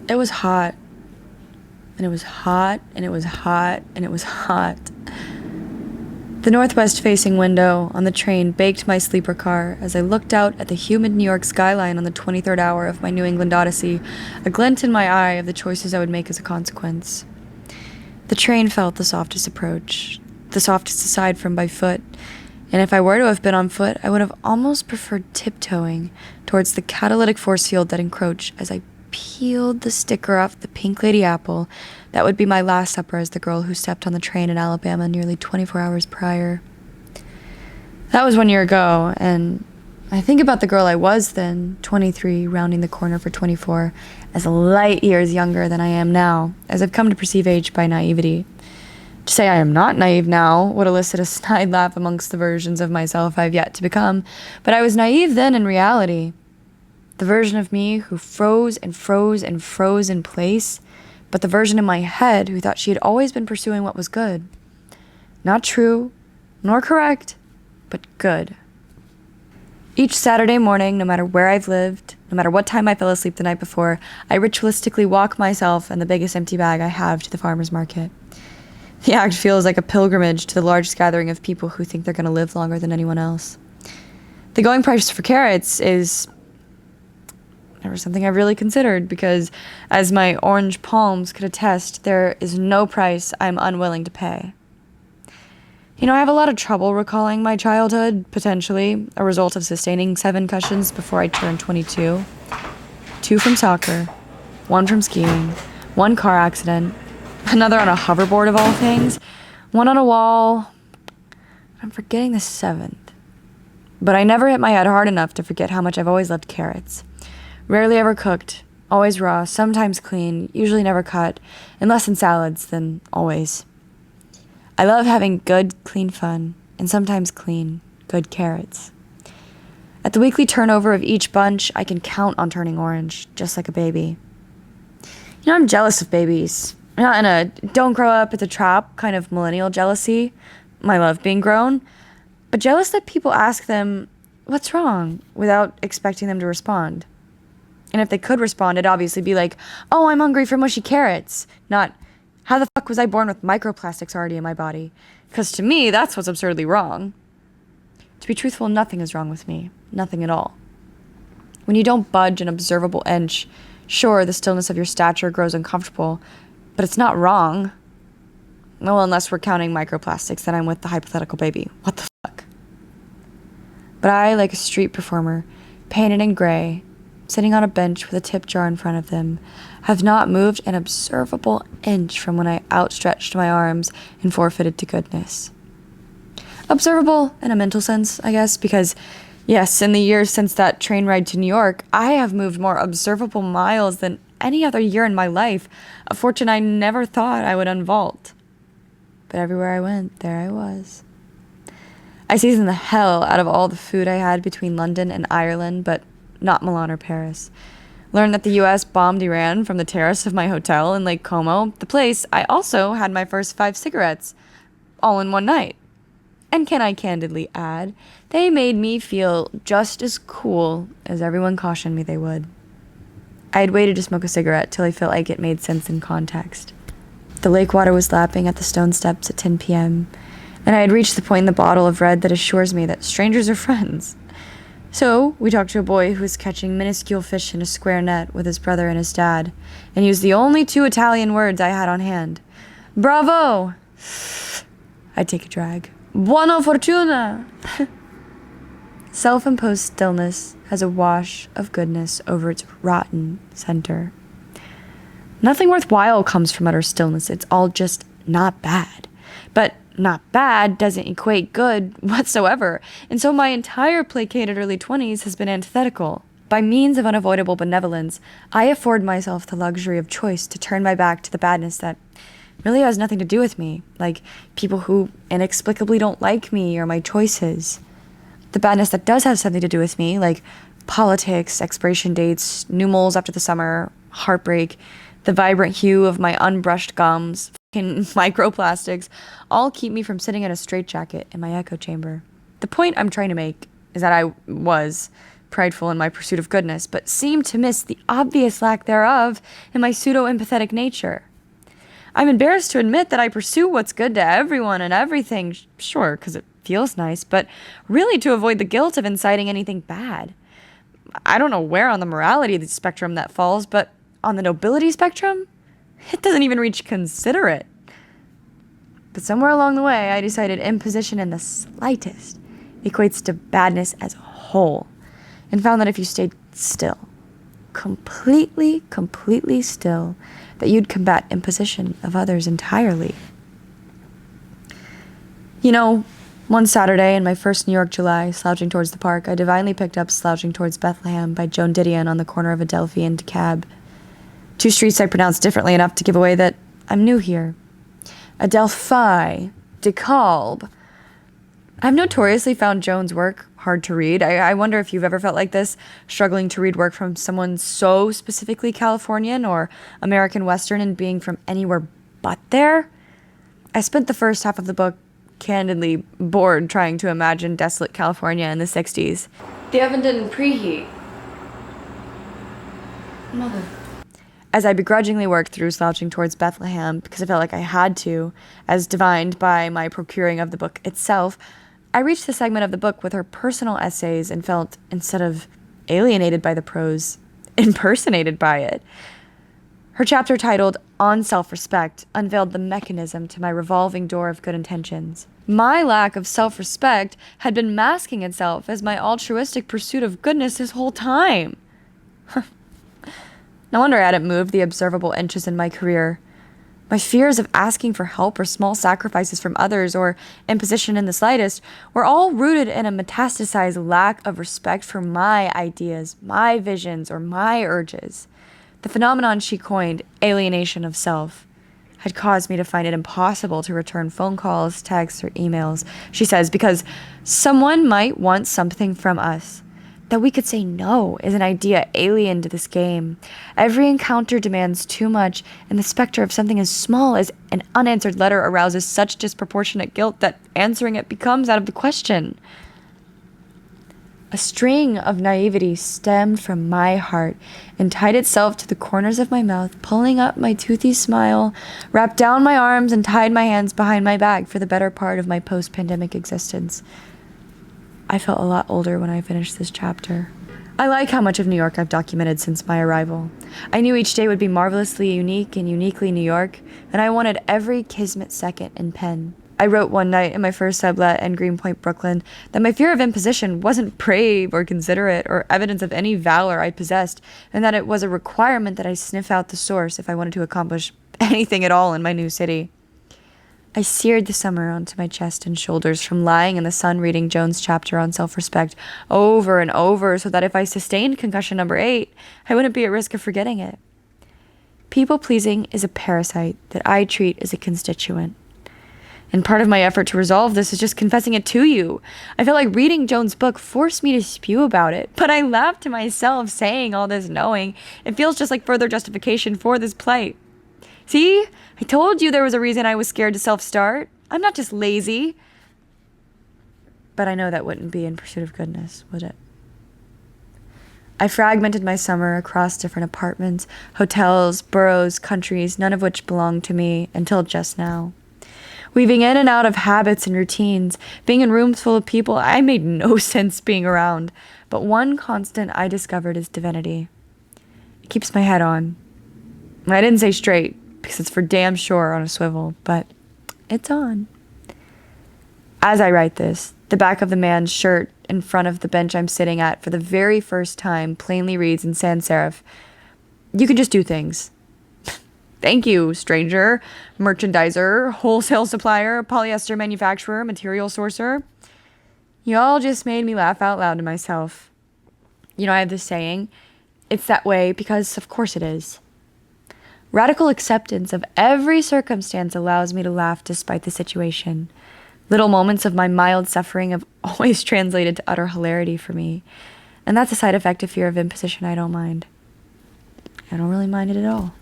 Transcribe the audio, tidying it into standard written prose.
It was hot. And it was hot, and it was hot, and it was hot. The northwest-facing window on the train baked my sleeper car as I looked out at the humid New York skyline on the 23rd hour of my New England odyssey, a glint in my eye of the choices I would make as a consequence. The train felt the softest approach, the softest aside from by foot, and if I were to have been on foot, I would have almost preferred tiptoeing towards the catalytic force field that encroached as I peeled the sticker off the pink lady apple that would be my last supper as the girl who stepped on the train in Alabama nearly 24 hours prior. That was 1 year ago, and I think about the girl I was then, 23, rounding the corner for 24, as light years younger than I am now, as I've come to perceive age by naivety. To say I am not naive now would elicit a snide laugh amongst the versions of myself I've yet to become, but I was naive then in reality. The version of me who froze and froze and froze in place, but the version in my head who thought she had always been pursuing what was good. Not true, nor correct, but good. Each Saturday morning, no matter where I've lived, no matter what time I fell asleep the night before, I ritualistically walk myself and the biggest empty bag I have to the farmer's market. The act feels like a pilgrimage to the largest gathering of people who think they're going to live longer than anyone else. The going price for carrots is never something I've really considered because, as my orange palms could attest, there is no price I'm unwilling to pay. You know, I have a lot of trouble recalling my childhood, potentially a result of sustaining 7 concussions before I turned 22. 2 from soccer, 1 from skiing, 1 car accident, another on a hoverboard of all things, 1 on a wall. I'm forgetting the 7th. But I never hit my head hard enough to forget how much I've always loved carrots. Rarely ever cooked, always raw, sometimes clean, usually never cut, unless in salads, then always. I love having good, clean fun, and sometimes clean, good carrots. At the weekly turnover of each bunch, I can count on turning orange, just like a baby. You know, I'm jealous of babies. Not in a don't grow up, it's a trap kind of millennial jealousy. I love being grown. But jealous that people ask them, what's wrong, without expecting them to respond. And if they could respond, it'd obviously be like, oh, I'm hungry for mushy carrots. Not, how the fuck was I born with microplastics already in my body? Because to me, that's what's absurdly wrong. To be truthful, nothing is wrong with me. Nothing at all. When you don't budge an observable inch, sure, the stillness of your stature grows uncomfortable, but it's not wrong. Well, unless we're counting microplastics, then I'm with the hypothetical baby. What the fuck? But I, like a street performer, painted in gray, sitting on a bench with a tip jar in front of them, have not moved an observable inch from when I outstretched my arms and forfeited to goodness. Observable in a mental sense, I guess, because, yes, in the years since that train ride to New York, I have moved more observable miles than any other year in my life, a fortune I never thought I would unvault. But everywhere I went, there I was. I seasoned the hell out of all the food I had between London and Ireland, but not Milan or Paris. Learned that the U.S. bombed Iran from the terrace of my hotel in Lake Como, the place I also had my first 5 cigarettes, all in one night. And can I candidly add, they made me feel just as cool as everyone cautioned me they would. I had waited to smoke a cigarette till I felt like it made sense in context. The lake water was lapping at the stone steps at 10 p.m., and I had reached the point in the bottle of red that assures me that strangers are friends. So we talked to a boy who was catching minuscule fish in a square net with his brother and his dad, and used the only 2 Italian words I had on hand. Bravo! I'd take a drag. Buona fortuna! Self-imposed stillness has a wash of goodness over its rotten center. Nothing worthwhile comes from utter stillness. It's all just not bad. But not bad doesn't equate good whatsoever, and so my entire placated early 20s has been antithetical. By means of unavoidable benevolence, I afford myself the luxury of choice to turn my back to the badness that really has nothing to do with me, like people who inexplicably don't like me or my choices. The badness that does have something to do with me, like politics, expiration dates, new moles after the summer, heartbreak, the vibrant hue of my unbrushed gums, fucking microplastics, all keep me from sitting in a straitjacket in my echo chamber. The point I'm trying to make is that I was, prideful in my pursuit of goodness, but seem to miss the obvious lack thereof in my pseudo-empathetic nature. I'm embarrassed to admit that I pursue what's good to everyone and everything, sure, because it feels nice, but really to avoid the guilt of inciting anything bad. I don't know where on the morality spectrum that falls, but on the nobility spectrum, it doesn't even reach considerate. But somewhere along the way, I decided imposition in the slightest equates to badness as a whole, and found that if you stayed still, completely still, that you'd combat imposition of others entirely. You know, one Saturday in my first New York July, slouching towards the park, I divinely picked up Slouching Towards Bethlehem by Joan Didion on the corner of Adelphi and DeKalb. 2 streets I pronounced differently enough to give away that I'm new here. Adelphi, DeKalb. I've notoriously found Joan's work hard to read. I wonder if you've ever felt like this, struggling to read work from someone so specifically Californian or American Western and being from anywhere but there. I spent the first half of the book candidly bored trying to imagine desolate California in the 60s. The oven didn't preheat. Mother. As I begrudgingly worked through Slouching Towards Bethlehem because I felt like I had to, as divined by my procuring of the book itself, I reached the segment of the book with her personal essays and felt, instead of alienated by the prose, impersonated by it. Her chapter titled On Self-Respect unveiled the mechanism to my revolving door of good intentions. My lack of self-respect had been masking itself as my altruistic pursuit of goodness this whole time. No wonder I hadn't moved the observable inches in my career. My fears of asking for help or small sacrifices from others or imposition in the slightest were all rooted in a metastasized lack of respect for my ideas, my visions, or my urges. The phenomenon she coined, alienation of self, had caused me to find it impossible to return phone calls, texts, or emails, she says, because someone might want something from us. That we could say no is an idea alien to this game. Every encounter demands too much, and the specter of something as small as an unanswered letter arouses such disproportionate guilt that answering it becomes out of the question. A string of naivety stemmed from my heart and tied itself to the corners of my mouth, pulling up my toothy smile, wrapped down my arms, and tied my hands behind my back for the better part of my post-pandemic existence. I felt a lot older when I finished this chapter. I like how much of New York I've documented since my arrival. I knew each day would be marvelously unique and uniquely New York, and I wanted every kismet second in pen. I wrote one night in my first sublet in Greenpoint, Brooklyn, that my fear of imposition wasn't brave or considerate or evidence of any valor I possessed, and that it was a requirement that I sniff out the source if I wanted to accomplish anything at all in my new city. I seared the summer onto my chest and shoulders from lying in the sun reading Joan's chapter on self-respect over and over so that if I sustained concussion number 8, I wouldn't be at risk of forgetting it. People-pleasing is a parasite that I treat as a constituent. And part of my effort to resolve this is just confessing it to you. I felt like reading Joan's book forced me to spew about it, but I laughed to myself saying all this knowing it feels just like further justification for this plight. See? I told you there was a reason I was scared to self-start. I'm not just lazy. But I know that wouldn't be in pursuit of goodness, would it? I fragmented my summer across different apartments, hotels, boroughs, countries, none of which belonged to me until just now. Weaving in and out of habits and routines, being in rooms full of people I made no sense being around. But one constant I discovered is divinity. It keeps my head on. I didn't say straight, because it's for damn sure on a swivel, but it's on. As I write this, the back of the man's shirt in front of the bench I'm sitting at for the very first time plainly reads in sans serif, "You can just do things." Thank you, stranger, merchandiser, wholesale supplier, polyester manufacturer, material sourcer. You all just made me laugh out loud to myself. You know, I have this saying, it's that way because of course it is. Radical acceptance of every circumstance allows me to laugh despite the situation. Little moments of my mild suffering have always translated to utter hilarity for me, and that's a side effect of fear of imposition I don't mind. I don't really mind it at all.